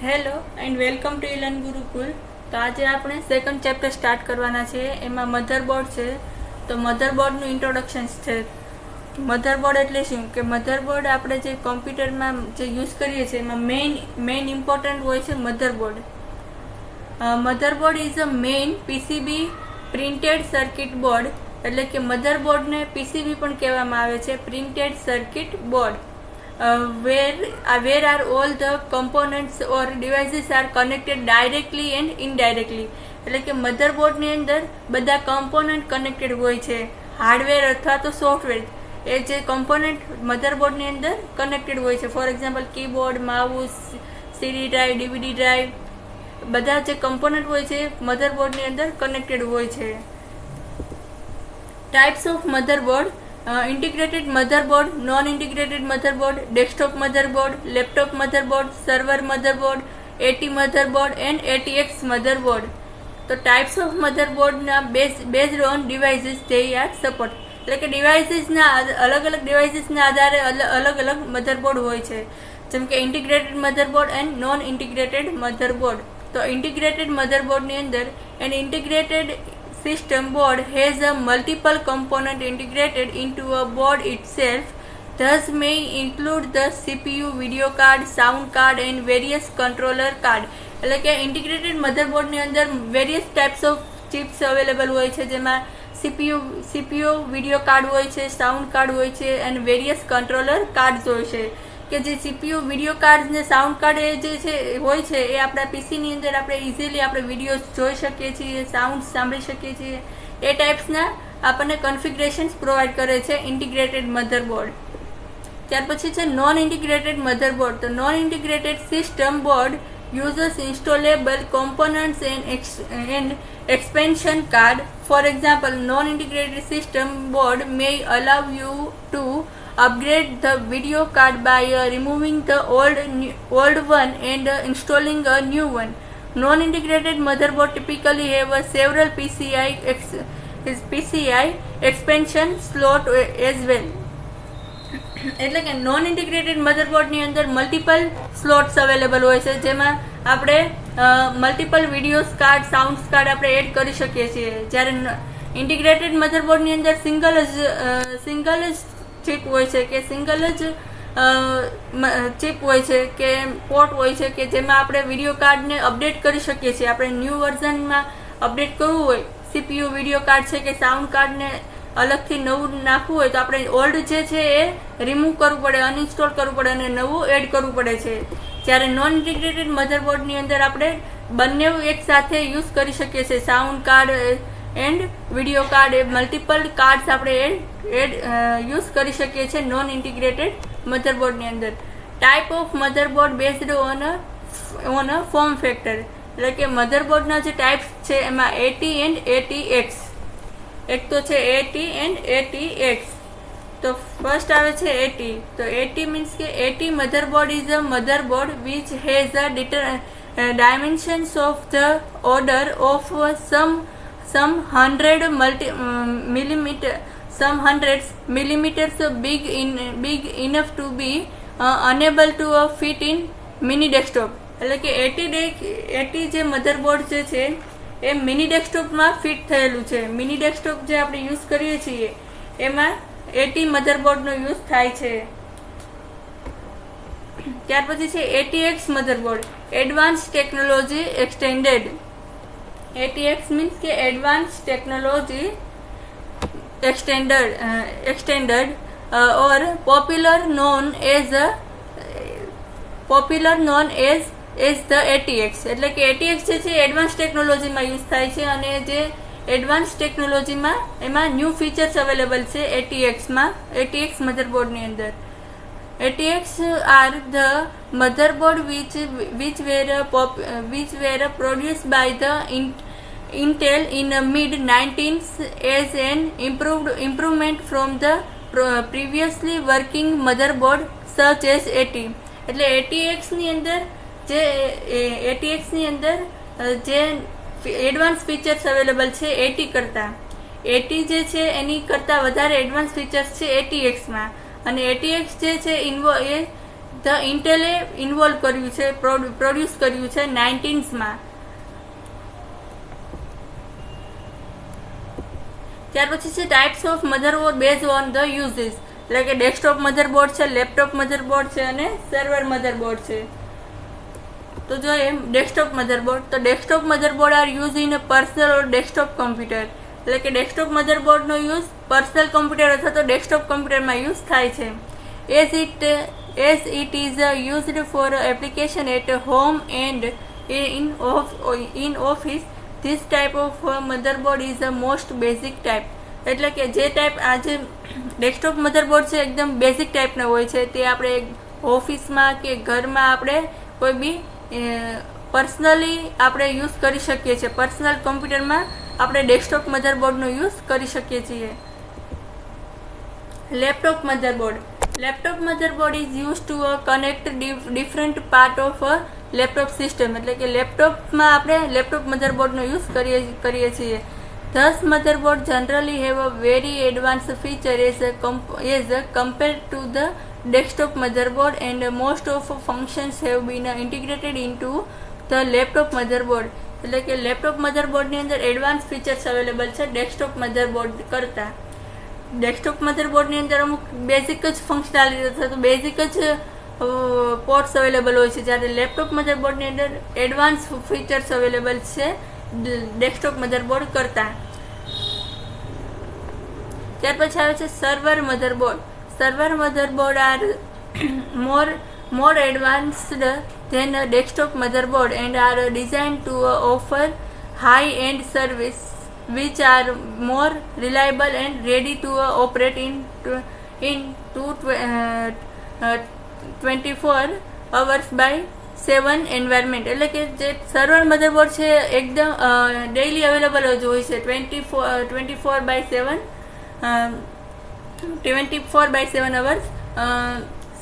Hello and welcome to Ilan Gurukul. તો આજે આપણે સેકન્ડ ચેપ્ટર સ્ટાર્ટ કરવાના છે. એમાં મધરબોર્ડ છે. તો મધરબોર્ડનું ઇન્ટ્રોડક્શન છે. મધરબોર્ડ એટલે શું કે મધરબોર્ડ આપણે જે કોમ્પ્યુટરમાં જે યુઝ કરીએ છીએ એમાં મેઇન ઇમ્પોર્ટન્ટ હોય છે motherboard. Motherboard is a main PCB printed circuit board, એટલે કે મધરબોર્ડને પીસીબી પણ કહેવામાં આવે છે, printed circuit board. Where are all the components or devices are connected directly and indirectly. એટલે કે મધરબોર્ડની અંદર બધા કમ્પોનન્ટ કનેક્ટેડ હોય છે, હાર્ડવેર અથવા તો સોફ્ટવેર. એ જે કમ્પોનન્ટ મધરબોર્ડની અંદર કનેક્ટેડ હોય છે, for example keyboard, mouse, CD drive, DVD drive, બધા જે કમ્પોનન્ટ હોય છે મધરબોર્ડની અંદર કનેક્ટેડ હોય છે. Types of motherboard: integrated motherboard, non-integrated motherboard, desktop motherboard, laptop motherboard, server motherboard, AT motherboard and ATX motherboard. તો ટાઈપ્સ ઓફ મધરબોર્ડના based on devices they are support, એટલે કે ડિવાઇસીસના અલગ ડિવાઇસીસના આધારે અલગ મધરબોર્ડ હોય છે, જેમ કે integrated motherboard and non integrated motherboard. તો ઇન્ટિગ્રેટેડ મધરબોર્ડની અંદર an integrated system board has a multiple component integrated into a board itself, thus may include the CPU, video card, sound card and various controller card. એટલે કે integrated મધરબોર્ડની અંદર various types of chips available હોય છે, જેમાં CPU video card હોય છે, sound card હોય છે અને વેરિયસ કંટ્રોલર કાર્ડ્સ હોય છે. કે જે સીપીયુ વિડીયો કાર્ડ ને સાઉન્ડ કાર્ડ એ જે છે હોય છે એ આપણા પીસીની અંદર આપણે ઇઝીલી આપણે વિડીયોઝ જોઈ શકીએ છીએ, સાઉન્ડ સાંભળી શકીએ છીએ. એ ટાઈપ્સના આપણને કન્ફિગરેશન્સ પ્રોવાઈડ કરે છે ઇન્ટિગ્રેટેડ મધરબોર્ડ. ત્યાર પછી છે નોન ઇન્ટિગ્રેટેડ મધરબોર્ડ. તો non integrated system board uses installable components and expansion card. For example, non-integrated system board may allow you to upgrade the video card by removing the old one and installing a new one. Non-integrated motherboard typically have several PCI expansion slot as well. એટલે કે non integrated મધરબોર્ડની અંદર multiple slots available હોય છે, જેમાં આપણે multiple videos card, sounds card આપણે add કરી શકીએ છીએ. જ્યારે ઇન્ટિગ્રેટેડ મધરબોર્ડની અંદર સિંગલ જ ચિપ હોય છે કે સિંગલ જ ચિપ હોય છે કે પોર્ટ હોય છે કે જેમાં આપણે વિડીયો કાર્ડને અપડેટ કરી શકીએ છીએ. આપણે ન્યૂ વર્ઝનમાં અપડેટ કરવું હોય, સીપીયુ વિડીયો કાર્ડ છે કે સાઉન્ડ કાર્ડને અલગથી નવું નાખવું હોય તો આપણે ઓલ્ડ જે છે એ રિમૂવ કરવું પડે, અનઇન્સ્ટોલ કરવું પડે અને નવું એડ કરવું પડે છે. જ્યારે નોન ઇન્ટિગ્રેટેડ મધરબોર્ડની અંદર આપણે બંને એક સાથે યુઝ કરી શકીએ છીએ, sound card and video card, a multiple cards આપણે યુઝ કરી શકીએ છીએ નોન ઇન્ટિગ્રેટેડ મધરબોર્ડની અંદર. Type of motherboard based on a form factor, એટલે કે મધરબોર્ડના જે ટાઈપ્સ છે એમાં એટી એન્ડ એટીએક્સ. એક તો છે એટી એન્ડ એટીએક્સ. તો ફર્સ્ટ આવે છે એટી. તો એટી મીન્સ કે AT motherboard is a motherboard which has a dimensions of the order of some hundreds millimeters big enough to be unable to fit in mini desktop. એટલે કે at જે motherboard જે છે એ mini ડેસ્કટોપમાં fit થયેલું છે. Mini desktop જે આપણે use કરીએ છીએ એમાં એટી મધરબોર્ડનો યુઝ થાય છે. ત્યાર પછી છે ATX motherboard, advance technology extended. ATX means કે advance technology extended or popular known as the ATX. એટલે કે ATX જે છે એડવાન્સ ટેકનોલોજીમાં યુઝ થાય છે અને જે એડવાન્સ ટેકનોલોજીમાં એમાં ન્યૂ ફીચર્સ અવેલેબલ છે ATX મધરબોર્ડની અંદર. ATX are the motherboard which were produced by the Intel in the mid-19s as an improvement from the previously working motherboard such as AT. એટલે ATX ની અંદર જે એડવાન્સ ફીચર્સ અવેલેબલ છે at કરતાં, at જે છે એની કરતાં વધારે એડવાન્સ ફીચર્સ છે એટીએક્સમાં. અને એટીએક્સ જે છે એ ધ ઇન્ટેલે ઇન્વોલ્વ કર્યું છે, પ્રોડ્યુસ કર્યું છે 19માં. ત્યાર પછી છે types of motherboard base on the uses, એટલે કે ડેસ્કટોપ મધરબોર્ડ છે, લેપટોપ મધરબોર્ડ છે અને સર્વર મધરબોર્ડ છે. તો જોઈએ ડેસ્કટોપ મધરબોર્ડ. તો desktop motherboard are use in a personal or desktop computer, એટલે કે ડેસ્કટોપ મધરબોર્ડનો યુઝ પર્સનલ કમ્પ્યુટર અથવા તો ડેસ્કટોપ કમ્પ્યુટરમાં યુઝ થાય છે. as it is used for application at home and in office. This type of motherboard is the most basic type, એટલે કે જે ટાઈપ આજે ડેસ્કટોપ મધરબોર્ડ છે એકદમ બેઝિક ટાઈપના હોય છે, તે આપણે ઓફિસમાં કે ઘરમાં આપણે કોઈ બી પર્સનલી આપણે યુઝ કરી શકીએ છીએ. પર્સનલ કમ્પ્યુટરમાં આપણે ડેસ્કટોપ મધરબોર્ડનો યુઝ કરી શકીએ છીએ. Laptop motherboard. Laptop motherboard is use to connect different part of laptop system, એટલે કે લેપટોપમાં આપણે લેપટોપ મધરબોર્ડનો યુઝ કરીએ છીએ. Thus motherboard generally have a very advanced feature as compared to the desktop motherboard, and most of functions have been integrated into the laptop motherboard. એટલે કે laptop મધરબોર્ડની અંદર એડવાન્સ ફીચર્સ અવેલેબલ છે desktop motherboard કરતાં. Desktop મધરબોર્ડની અંદર અમુક basic જ functionality અથવા તો બેઝિક જ પોર્ટ્સ અવેલેબલ હોય છે, જ્યારે લેપટોપ મધરબોર્ડની અંદર એડવાન્સ ફીચર્સ અવેલેબલ છે ડેસ્કટોપ મધરબોર્ડ કરતાં. ત્યાર પછી આવે છે server motherboard. Server motherboard are more advanced than a desktop motherboard and are designed to offer high-end service which are more reliable and ready to operate in 24 hours by 7 environment. એટલે કે જે server motherboard છે એકદમ daily available જ હોય છે 24/7 hours.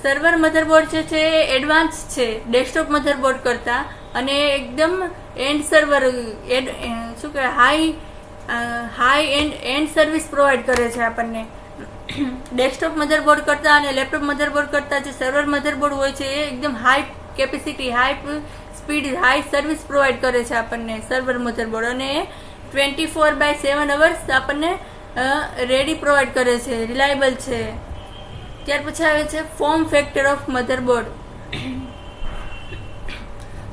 Server motherboard જે છે એ એડવાન્સ છે ડેસ્કટોપ મધરબોર્ડ કરતાં, અને એકદમ એન્ડ સર્વર શું કહેવાય હાઈ એન્ડ સર્વિસ પ્રોવાઈડ કરે છે આપણને. ડેસ્કટોપ મધરબોર્ડ કરતાં અને લેપટોપ મધરબોર્ડ કરતાં જે સર્વર મધરબોર્ડ હોય છે એ એકદમ high capacity, high speed, high service provide કરે છે આપણને સર્વર મધરબોર્ડ, અને 24/7 અવર્સ આપણને રેડી પ્રોવાઈડ કરે છે, રિલાયબલ છે. ત્યાર પછી આવે છે form factor of motherboard.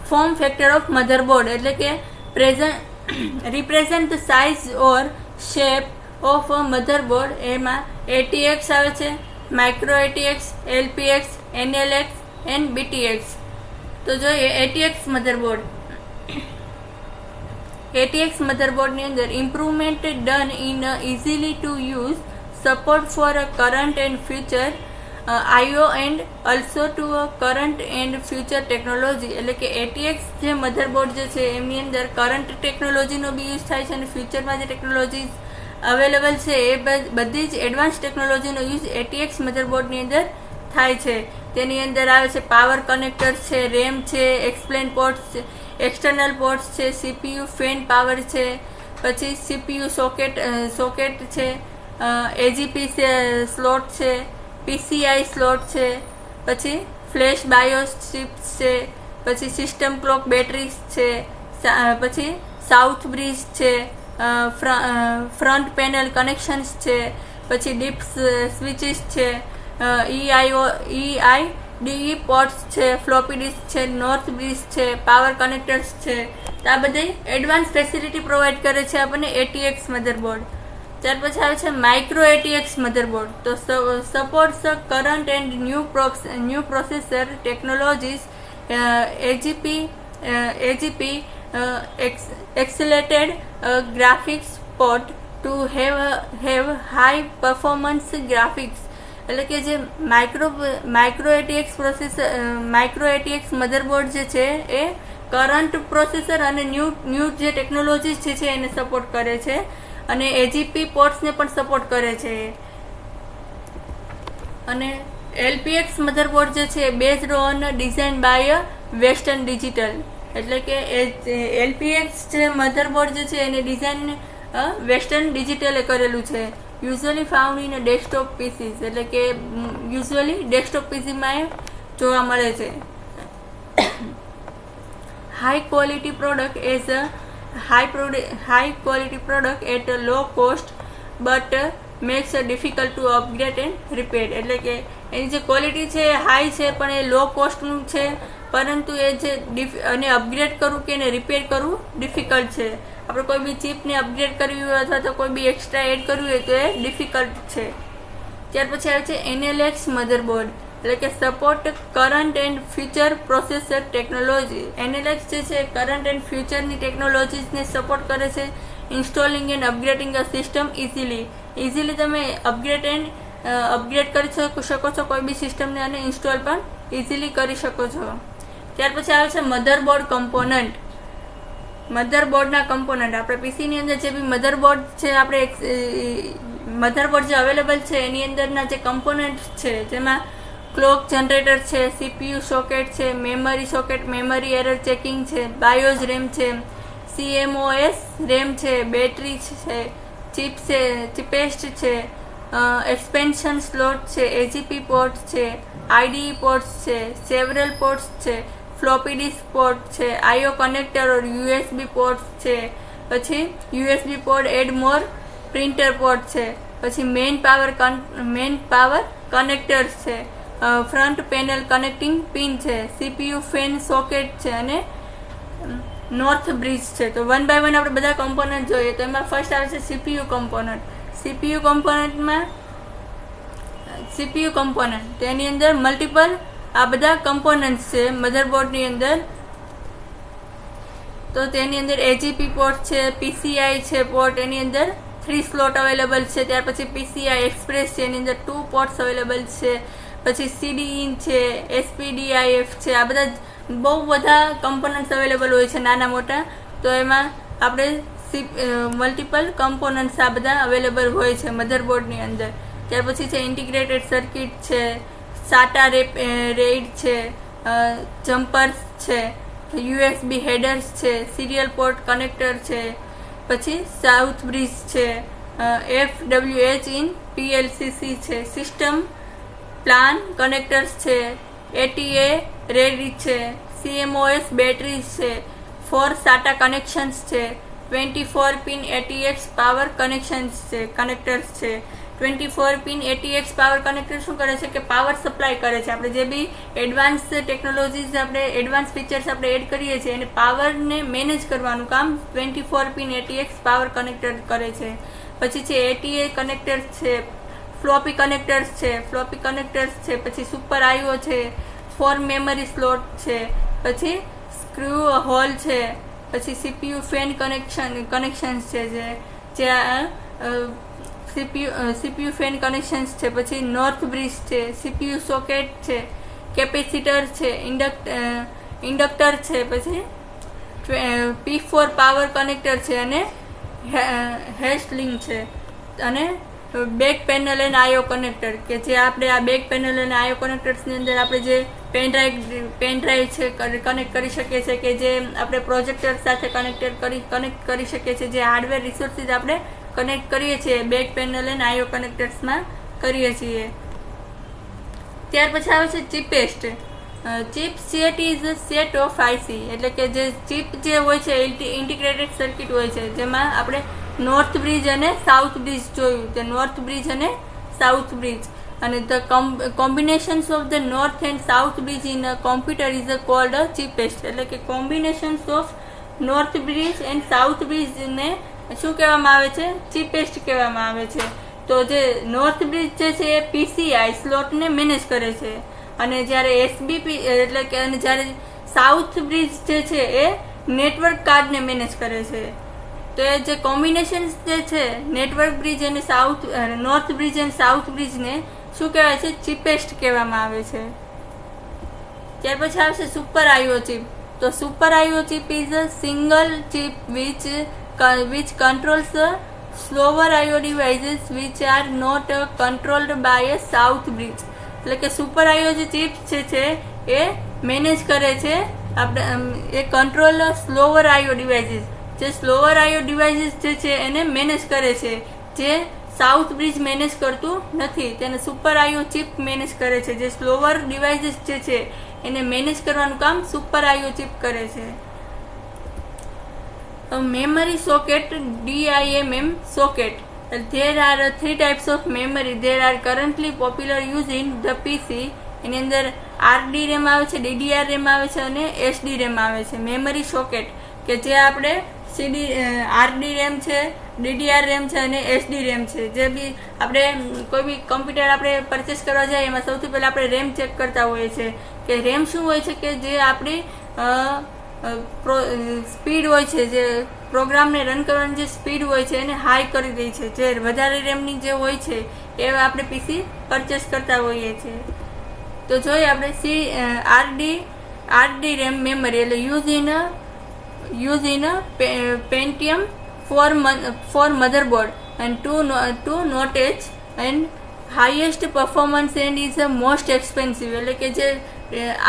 Form factor of motherboard એટલે કે represent the size or shape of motherboard. એમાં ATX આવે છે, micro ATX, LPX, NLX and BTX. તો જોઈએ ATX મધરબોર્ડ. ATX મધરબોર્ડની અંદર improvement done in easily to use, support for current and future IO and also to current and future technology. એટલે કે ATX જે motherboard જે છે એમની અંદર કરંટ ટેકનોલોજીનો બી યુઝ થાય છે અને ફ્યુચરમાં જે ટેકનોલોજી અવેલેબલ છે એ બધી જ એડવાન્સ ટેકનોલોજીનો યુઝ ATX મધરબોર્ડની અંદર થાય છે. તેની અંદર આવે છે પાવર કનેક્ટર છે, રેમ છે, એક્સપ્લેન પોર્ટ્સ છે, એક્સટર્નલ પોર્ટ્સ છે, CPU ફેન પાવર છે, પછી CPU સોકેટ છે, AGP સ્લોટ છે, PCI સ્લોટ છે, પછી ફ્લેશ બાયોસ ચિપ્સ છે, પછી સિસ્ટમ ક્લોક બેટરીઝ છે, પછી સાઉથ બ્રિજ છે, ફ્રન્ટ પેનલ કનેક્શન્સ છે, પછી ડીપ સ્વિચીસ છે, EIDE પોર્ટ્સ છે, ફ્લોપી ડિસ્ક છે, નોર્થ બ્રિજ છે, પાવર કનેક્ટર્સ છે. તો આ બધી એડવાન્સ ફેસિલિટી પ્રોવાઈડ કરે છે આપણને ATX મધરબોર્ડ. ત્યાર પછી આવે છે માઇક્રો ATX મધરબોર્ડ. તો supports current and new processor technologies, AGP accelerated graphics port to have high performance graphics. એટલે કે જે માઇક્રો ATX મધરબોર્ડ જે છે એ કરંટ પ્રોસેસર અને ન્યૂ જે ટેકનોલોજીસ છે એને સપોર્ટ કરે છે, અને AGP પોર્ટ્સને પણ સપોર્ટ કરે છે. અને LPX મધરબોર્ડ જે છે based on design by Western Digital. એટલે કે LPX જે મધરબોર્ડ જે છે એની ડિઝાઇન વેસ્ટર્ન ડિજિટલે કરેલું છે. Usually found in desktop pieces, એટલે કે યુઝ્યુઅલી ડેસ્કટોપ પીસીમાં જોવા મળે છે. high quality product is a high quality product at a low cost but makes it difficult to upgrade and repair. એટલે કે એની જે ક્વોલિટી છે એ હાઈ છે પણ એ લો કોસ્ટનું છે, પરંતુ એ જે અને અપગ્રેડ કરવું કે એને રિપેર કરવું ડિફિકલ્ટ છે. આપણે કોઈ બી ચીપને અપગ્રેડ કરવી હોય અથવા તો કોઈ બી એક્સ્ટ્રા એડ કરવી હોય તો એ ડિફિકલ્ટ છે. ત્યાર પછી આવે છે NLX મધરબોર્ડ, એટલે કે support current and future processor technology. NLX જે છે કરંટ એન્ડ ફ્યુચરની ટેકનોલોજીસને સપોર્ટ કરે છે. Installing and upgrading a system easily તમે અપગ્રેડ કરી શકો છો કોઈ બી સિસ્ટમને અને ઇન્સ્ટોલ પણ ઇઝીલી કરી શકો છો. ત્યાર પછી આવે છે મધરબોર્ડ કમ્પોનન્ટ. મધરબોર્ડના કમ્પોનન્ટ આપણે પીસીની અંદર જે બી મધરબોર્ડ છે, આપણે મધરબોર્ડ જે અવેલેબલ છે એની અંદરના જે કમ્પોનન્ટ છે જેમાં ક્લોક જનરેટર છે, CPU સોકેટ છે, memory socket, memory error checking છે, બાયોસ રેમ છે, CMOS રેમ છે, બેટરી છે, ચિપ છે, ચિપેસ્ટ છે, એક્સપેન્શન સ્લોટ છે, AGP પોર્ટ છે, IDE પોર્ટ્સ છે, સેવરલ પોર્ટ્સ છે, ફ્લોપી ડિસ્ક પોર્ટ છે, IO કનેક્ટર ઓર USB પોર્ટ છે, પછી USB પોર્ટ એડ મોર પ્રિન્ટર પોર્ટ છે, પછી મેઇન પાવર કનેક્ટર્સ છે, ફ્રન્ટ પેનલ કનેક્ટિંગ પિન છે, CPU ફેન સોકેટ છે અને નોર્થ બ્રિજ છે. તો વન બાય વન આપણે બધા કમ્પોનન્ટ જોઈએ. તો એમાં ફર્સ્ટ આવે છે CPU કમ્પોનન્ટ. તેની અંદર મલ્ટિપલ આ બધા કમ્પોનન્ટ્સ છે મધરબોર્ડની અંદર. તો તેની અંદર AGP પોર્ટ છે, PCI છે પોર્ટ, એની અંદર 3 સ્લોટ અવેલેબલ છે. ત્યાર પછી PCI એક્સપ્રેસ છે, એની અંદર 2 પોર્ટ્સ અવેલેબલ છે. પછી CD ઇન છે, SPDIF છે. આ બધા બહુ બધા કમ્પોનન્ટ્સ અવેલેબલ હોય છે નાના મોટા. તો એમાં આપણે મલ્ટિપલ કમ્પોનન્ટ્સ આ બધા અવેલેબલ હોય છે મધરબોર્ડની અંદર. ત્યાર પછી છે ઇન્ટિગ્રેટેડ સર્કિટ છે, SATA રેઇડ છે, જમ્પર્સ છે, USB હેડર્સ છે, સિરિયલ પોર્ટ કનેક્ટર છે, પછી સાઉથ બ્રિજ છે, FWH ઇન PLCC છે, સિસ્ટમ પ્લાન કનેક્ટર્સ છે, ATA રેડી છે, CMOS બેટરીઝ છે, 4 SATA કનેક્શન્સ છે, 24 પિન ATX પાવર કનેક્ટર્સ છે. 24 પિન ATX પાવર કનેક્ટર શું કરે છે કે પાવર સપ્લાય કરે છે. આપણે જે બી એડવાન્સ ટેકનોલોજીસ એડવાન્સ ફીચર્સ આપણે એડ કરીએ છીએ એને પાવરને મેનેજ કરવાનું કામ 24 પિન ATX પાવર કનેક્ટર કરે છે. પછી છે ATA કનેક્ટર્સ છે, ફ્લોપી કનેક્ટર્સ છે, પછી સુપર IO છે, 4 મેમરી સ્લોટ છે, પછી સ્ક્રૂ હોલ છે, પછી CPU ફેન કનેક્શન્સ છે, CPU ફેન કનેક્શન્સ છે, પછી નોર્થ બ્રિજ છે, CPU સોકેટ છે, કેપેસિટર છે, ઇન્ડક્ટર છે, પછી P4 પાવર કનેક્ટર છે અને હેસ્ટલિંગ છે, અને back panel and IO connector કે જે આપણે આ બેક પેનલ અને IO કનેક્ટર્સની અંદર આપણે જે પેન ડ્રાઈવ છે કનેક્ટ કરી શકીએ છીએ, કે જે આપણે પ્રોજેક્ટર સાથે કનેક્ટ કરી શકીએ છીએ, જે હાર્ડવેર રિસોર્સિસ આપણે કનેક્ટ કરીએ છીએ બેક પેનલ એન્ડ IO કનેક્ટર્સમાં કરીએ છીએ. ત્યાર પછી આવે છે chipset. Chipset is a set of IC, એટલે કે જે ચિપ જે હોય છે ઇન્ટિગ્રેટેડ સર્કિટ હોય છે, જેમાં આપણે નોર્થ બ્રિજ અને સાઉથ બ્રિજ જોયું. તે નોર્થ બ્રિજ અને સાઉથ બ્રિજ અને the combinations of the north and south bridge in a computer is called a chipset, એટલે કે combinations of north bridge and south બ્રિજને શું કહેવામાં આવે છે? ચિપેસ્ટ કહેવામાં આવે છે. તો જે નોર્થ બ્રિજ જે છે એ PCI સ્લોટને મેનેજ કરે છે, અને જ્યારે SBP એટલે કે અને જ્યારે સાઉથ બ્રિજ જે છે એ નેટવર્ક કાર્ડને મેનેજ કરે છે. તો એ જે કોમ્બિનેશન જે છે નેટવર્ક બ્રિજ અને નોર્થ બ્રિજ અને સાઉથ બ્રિજને શું કહેવાય છે? ચિપેસ્ટ કહેવામાં આવે છે. ત્યાર પછી આવશે સુપર IO ચિપ. તો super IO chip is a single chip which controls the slower IO devices which are not controlled by a south bridge. એટલે કે સુપર IO જે ચિપ છે એ મેનેજ કરે છે આપણે એ કંટ્રોલ સ્લોવર IO ડિવાઇસીસ, જે slower IO devices જે છે એને મેનેજ કરે છે, જે સાઉથ બ્રિજ મેનેજ કરતું નથી, તેને સુપર આઈઓ ચિપ મેનેજ કરે છે. જે સ્લોવર ડિવાઇસીસ જે છે એને મેનેજ કરવાનું કામ સુપર આઈઓ ચિપ કરે છે. Memory socket, DIMM socket. There are 3 types of memory. There are currently popular used in the PC. એની અંદર RD RAM આવે છે, DDR RAM આવે છે અને SD RAM આવે છે. મેમરી સોકેટ કે જે આપણે RD RAM છે, DDR RAM છે અને SD RAM છે. જે બી આપણે કોઈ બી કમ્પ્યુટર આપણે પરચેસ કરવા જાય એમાં સૌથી પહેલાં આપણે RAM ચેક કરતા હોઈએ છીએ કે RAM શું હોય છે કે જે આપણી સ્પીડ હોય છે, જે પ્રોગ્રામને રન કરવાની જે સ્પીડ હોય છે એને હાઈ કરી દે છે. જે વધારે રેમની જે હોય છે એ આપણે પીસી પરચેસ કરતા હોઈએ છીએ. તો જોઈએ આપણે RD RAM મેમરી એટલે use in Pentium 4 motherboard and two notch and highest performance and is the most expensive. એટલે કે જે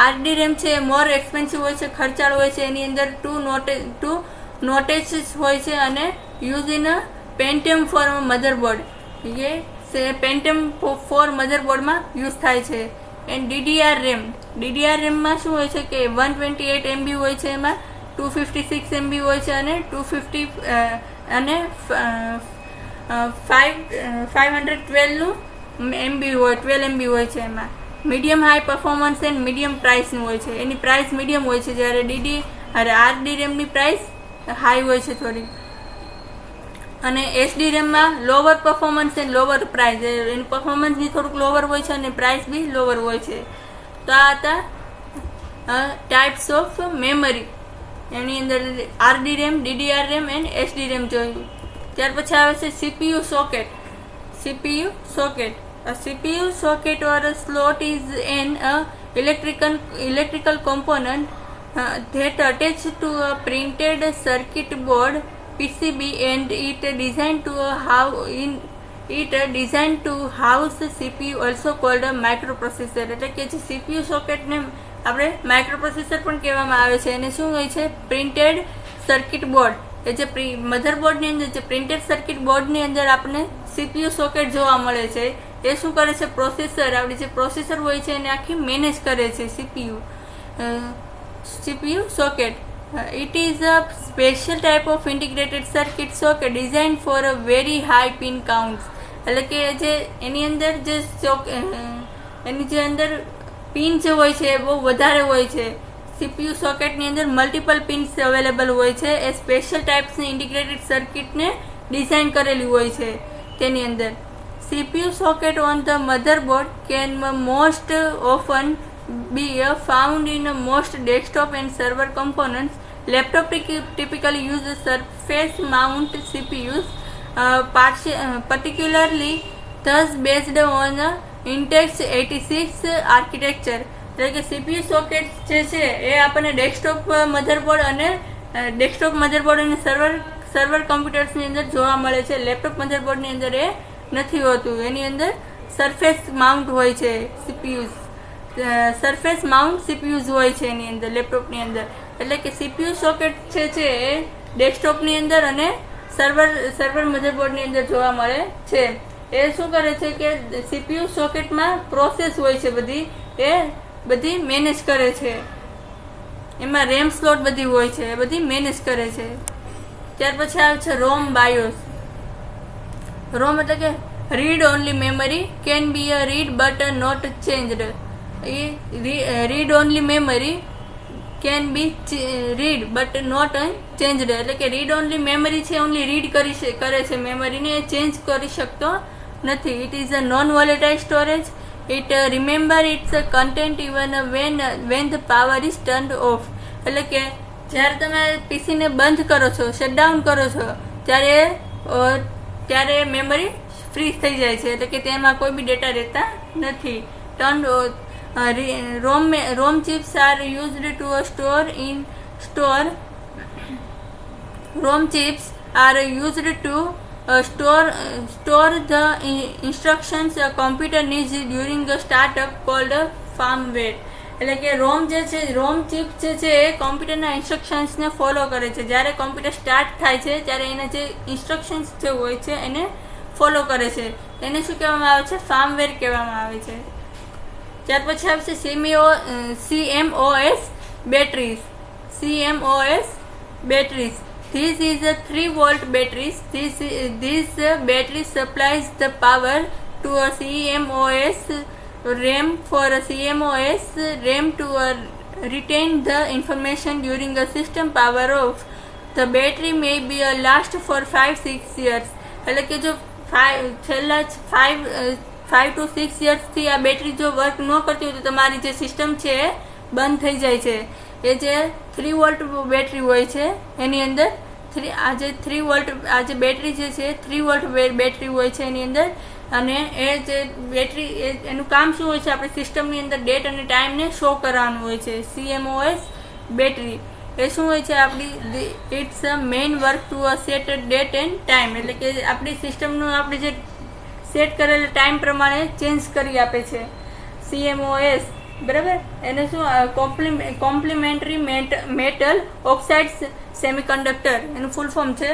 RD RAM છે એ મોર એક્સપેન્સિવ હોય છે, ખર્ચાળ હોય છે. એની અંદર ટુ નોટેસીસ હોય છે અને યુઝ ઇન Pentium 4 મધરબોર્ડ, એ Pentium 4 મધરબોર્ડમાં યુઝ થાય છે. એન્ડ DDR રેમમાં શું હોય છે કે 128 MB હોય છે, એમાં 256 MB હોય છે અને 250 અને 512 MB હોય, 12 MB હોય છે. એમાં medium high performance and medium પ્રાઇસનું હોય છે. એની પ્રાઇસ મીડિયમ હોય છે, જ્યારે RD રેમની પ્રાઇસ હાઈ હોય છે થોડી. અને SD રેમમાં lower performance and lower price, એની પરફોર્મન્સ બી થોડુંક લોવર હોય છે અને પ્રાઇસ બી લોવર હોય છે. તો આ હતા ટાઈપ્સ ઓફ મેમરી. એની અંદર RD RAM, DDR RAM and SD RAM જોયું. ત્યાર પછી આવે છે CPU socket. A CPU socket or a slot is an electrical component that attached to a printed circuit board PCB and it designed to house CPU, also called a microprocessor. એટલે કે જે CPU સોકેટને આપણે microprocessor પણ કહેવામાં આવે છે. એને શું હોય છે? પ્રિન્ટેડ સર્કિટ બોર્ડ, એ જે મધરબોર્ડની અંદર જે પ્રિન્ટેડ સર્કિટ બોર્ડની અંદર આપણને CPU સોકેટ જોવા મળે છે. એ શું કરે છે? પ્રોસેસર, આપણી જે પ્રોસેસર હોય છે એને આખી મેનેજ કરે છે CPU socket. It is a special type of integrated circuit socket designed for a very high pin counts. એટલે કે જે એની અંદર એની જે અંદર પિન જે હોય છે એ બહુ વધારે હોય છે. CPU સોકેટની અંદર મલ્ટિપલ પિન્સ અવેલેબલ હોય છે. એ સ્પેશિયલ ટાઈપ્સની ઇન્ટિગ્રેટેડ સર્કિટને ડિઝાઇન કરેલી હોય છે તેની અંદર. CPU socket on the motherboard can most often be found in most desktop and server components. Laptop typically use surface mount CPUs, particularly thus based on Intex 86 architecture. એટલે કે CPU socket જે છે એ આપણને ડેસ્કટોપ મધરબોર્ડ અને server કમ્પ્યુટર્સની અંદર જોવા મળે છે. લેપટોપ મધરબોર્ડની અંદર એ નથી હોતું. એની અંદર સરફેસ માઉન્ટ હોય છે સરફેસ માઉન્ટ CPUs હોય છે એની અંદર, લેપટોપની અંદર. એટલે કે CPU સોકેટ છે એ ડેસ્કટોપની અંદર અને સર્વર મધરબોર્ડની અંદર જોવા મળે છે. એ શું કરે છે કે CPU સોકેટમાં પ્રોસેસ હોય છે બધી મેનેજ કરે છે. એમાં રેમ સ્લોટ બધી હોય છે, એ બધી મેનેજ કરે છે. ત્યાર પછી આવે છે રોમ બાયોસ. રોમ એટલે કે read only memory, can be a read but not changed. Read only memory can be read but not changed. એટલે કે રીડ ઓનલી મેમરી છે, ઓનલી રીડ કરે છે મેમરીને, એ ચેન્જ કરી શકતો નથી. It is a non volatile storage. It remember its content even when the power is turned off. એટલે કે જ્યારે તમે પીસીને બંધ કરો છો, શટડાઉન કરો છો, ત્યારે મેમરી ફ્રીઝ થઈ જાય છે. એટલે કે તેમાં કોઈ બી ડેટા રહેતા નથી. ROM chips are used to store the instructions a computer needs during a startup called firmware. એટલે કે રોમ ચિપ જે છે એ કોમ્પ્યુટરના ઇન્સ્ટ્રક્શન્સને ફોલો કરે છે. જ્યારે કોમ્પ્યુટર સ્ટાર્ટ થાય છે ત્યારે એના જે ઇન્સ્ટ્રક્શન્સ જે હોય છે એને ફોલો કરે છે. એને શું કહેવામાં આવે છે? ફાર્મવેર કહેવામાં આવે છે. ત્યાર પછી આવશે CMOS batteries. CMOS batteries. This is a 3-volt batteries. This battery supplies the power to a CMOS RAM for a CMOS RAM to retain the information during a system power off. The battery may be last for 5-6 years. એટલે કે જો છેલ્લા 5 to 6 yearsથી આ battery જો work ન કરતી હોય તો તમારી જે સિસ્ટમ છે એ બંધ થઈ જાય છે. એ જે 3 વોલ્ટ બેટરી હોય છે એની અંદર આ જે 3 વોલ્ટ આ જે બેટરી જે છે 3 વોલ્ટ બેટરી હોય છે એની અંદર. અને એ જે બેટરી એનું કામ શું હોય છે? આપણી સિસ્ટમની અંદર ડેટ અને ટાઈમને શો કરવાનું હોય છે. CMOS બેટરી એ શું હોય છે? આપણી it's a main work to a set date and time. એટલે કે આપણી સિસ્ટમનું આપણે જે સેટ કરેલા ટાઈમ પ્રમાણે ચેન્જ કરી આપે છે CMOS. બરાબર. એને શું કોમ્પ્લિમેન્ટરી મેટલ ઓક્સાઇડ સેમિકન્ડક્ટર એનું ફૂલ ફોર્મ છે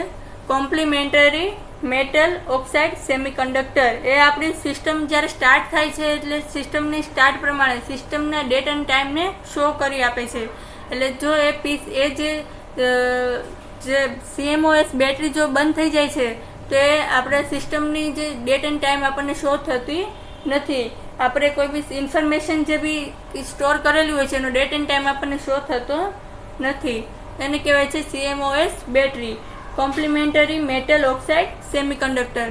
કોમ્પ્લિમેન્ટરી મેટલ ઓક્સાઇડ સેમિકન્ડક્ટર. એ આપણી સિસ્ટમ જ્યારે સ્ટાર્ટ થાય છે એટલે સિસ્ટમની સ્ટાર્ટ પ્રમાણે સિસ્ટમના ડેટ એન્ડ ટાઈમને શો કરી આપે છે. એટલે જો એ જે CMOS બેટરી જો બંધ થઈ જાય છે તો એ આપણા સિસ્ટમની જે ડેટ એન્ડ ટાઈમ આપણને શો થતી નથી. આપણે કોઈ બી ઇન્ફોર્મેશન જે બી સ્ટોર કરેલી હોય છે એનો ડેટ એન્ડ ટાઈમ આપણને શો થતો નથી. એને કહેવાય છે CMOS battery complimentary metal oxide semiconductor.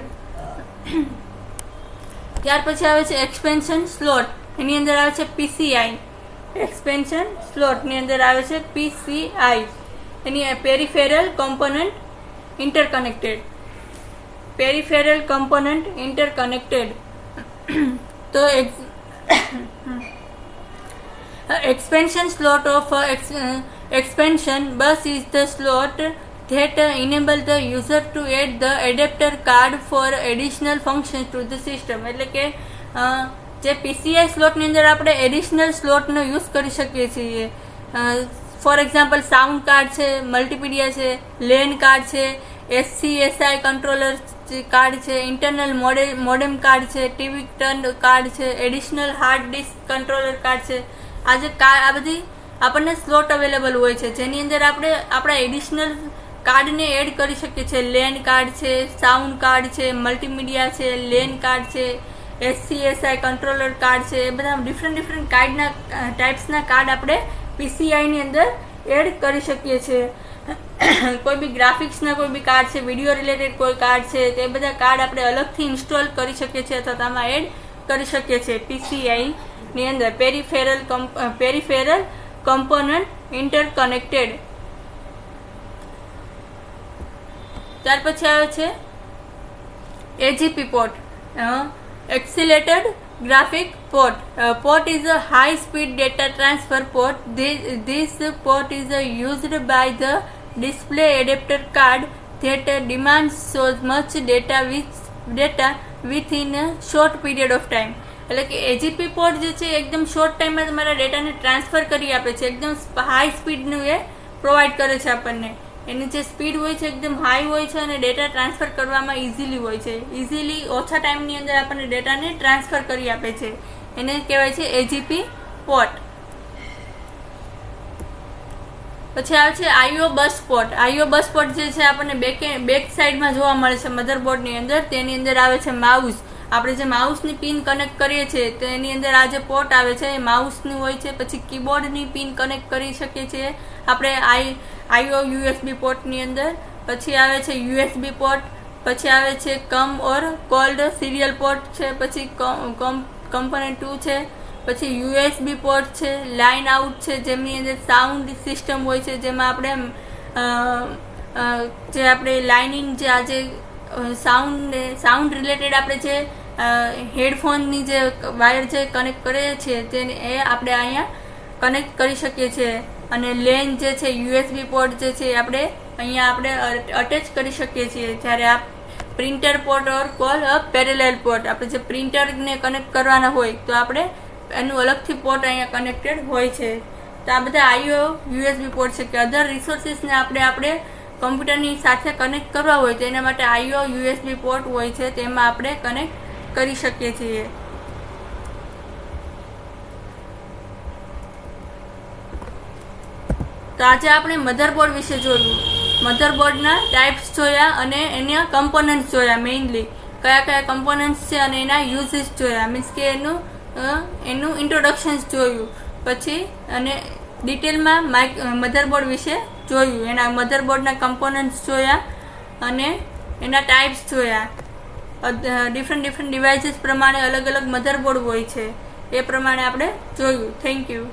ત્યાર પછી આવે છે એક્સપેન્શન સ્લોટ. એની અંદર આવે છે PCI. એક્સપેન્શન સ્લોટની અંદર આવે છે PCI. એની peripheral component interconnected. Peripheral component interconnected. તો expansion slot of expansion bus is the slot that enable the user to add the adapter card for additional functions to the system. એટલે કે જે PCI સ્લોટની અંદર આપણે additional સ્લોટનો use કરી શકીએ છીએ. For example sound card છે, મલ્ટીમીડિયા છે, લેન કાર્ડ છે, SCSI કન્ટ્રોલર કાર્ડ છે, ઇન્ટરનલ મોડેમ કાર્ડ છે, ટીવી ટર્ન કાર્ડ છે, additional hard disk controller card છે. આ બધી આપણને સ્લોટ અવેલેબલ હોય છે જેની અંદર આપણે આપણા એડિશનલ કાર્ડને એડ કરી શકીએ છીએ. લેન કાર્ડ છે, સાઉન્ડ કાર્ડ છે, મલ્ટીમીડિયા છે, લેન કાર્ડ છે, SCSI કન્ટ્રોલર કાર્ડ છે. એ બધા ડિફરન્ટ કાર્ડના ટાઈપ્સના કાર્ડ આપણે PCIની અંદર એડ કરી શકીએ છીએ. કોઈ બી ગ્રાફિક્સના કોઈ બી કાર્ડ છે, વિડીયો રિલેટેડ કોઈ કાર્ડ છે, તે બધા કાર્ડ આપણે અલગથી ઇન્સ્ટોલ કરી શકીએ છીએ અથવા આમાં એડ કરી શકીએ છીએ PCIની અંદર. Peripheral component interconnected. ત્યાર પછી આવે છે AGP port. Accelerated Graphic Port. Port is a high-speed data transfer port. This port is used by the display adapter card that demands so much data within a short period of time. એટલે કે AGP port જે છે એકદમ short ટાઈમમાં તમારા ડેટાને transfer કરી આપે છે. એકદમ હાઈ સ્પીડનું એ પ્રોવાઈડ કરે છે આપણને. એની જે સ્પીડ હોય છે એકદમ હાઈ હોય છે અને ડેટા ટ્રાન્સફર કરવામાં ઇઝીલી હોય છે. ઇઝીલી ઓછા ટાઈમની અંદર આપણને ડેટાને ટ્રાન્સફર કરી આપે છે. એને કહેવાય છે AGP પોર્ટ. પછી આવે છે IO બસ પોર્ટ. IO બસ પોર્ટ જે છે આપણને બેક સાઈડમાં જોવા મળે છે મધરબોર્ડની અંદર. તેની અંદર આવે છે માઉસ. આપણે જે માઉસની પિન કનેક્ટ કરીએ છીએ તો એની અંદર આ જે પોર્ટ આવે છે એ માઉસનું હોય છે. પછી કીબોર્ડની પિન કનેક્ટ કરી શકીએ છીએ આપણે IO USB પોર્ટની અંદર. પછી આવે છે USB પોર્ટ. પછી આવે છે કમ ઓર કોલ્ડ સિરિયલ પોર્ટ છે. પછી કમ્પોનન્ટ 2 છે. પછી USB પોર્ટ છે, લાઇન આઉટ છે જેમની અંદર સાઉન્ડ સિસ્ટમ હોય છે જેમાં આપણે લાઇનિંગ જે આજે સાઉન્ડ રિલેટેડ આપણે જે હેડફોનની જે વાયર જે કનેક્ટ કરીએ છીએ તેને એ આપણે અહીંયા કનેક્ટ કરી શકીએ છીએ. અને લેન જે છે USB પોર્ટ જે છે આપણે અટેચ કરી શકીએ છીએ. જ્યારે આ પ્રિન્ટર પોર્ટ ઓર કોલ પેરેલલ પોર્ટ, આપણે જે પ્રિન્ટરને કનેક્ટ કરવાના હોય તો આપણે એનું અલગથી પોર્ટ અહીંયા કનેક્ટેડ હોય છે. તો આ બધા IO USB પોર્ટ છે કે અધર રિસોર્સિસને આપણે કમ્પ્યુટરની સાથે કનેક્ટ કરવા હોય તો એના માટે આઈઓ યુએસબી પોર્ટ હોય છે, તેમાં આપણે કનેક્ટ કરી શકીએ છીએ. તો આજે આપણે મધરબોર્ડ વિશે જોયું. મધરબોર્ડના ટાઈપ્સ જોયા અને એના કમ્પોનન્ટ્સ જોયા. મેઇનલી કયા કયા કમ્પોનન્ટ્સ છે અને એના યુઝિસ જોયા, મીન્સ કે એનું ઇન્ટ્રોડક્શન્સ જોયું. પછી અને ડિટેલમાં મધરબોર્ડ વિશે જોયું, એના મધરબોર્ડના કમ્પોનન્ટ્સ જોયા અને એના ટાઈપ્સ જોયા. ડિફરન્ટ ડિવાઇસીસ પ્રમાણે અલગ અલગ મધરબોર્ડ હોય છે, એ પ્રમાણે આપણે જોયું. Thank you.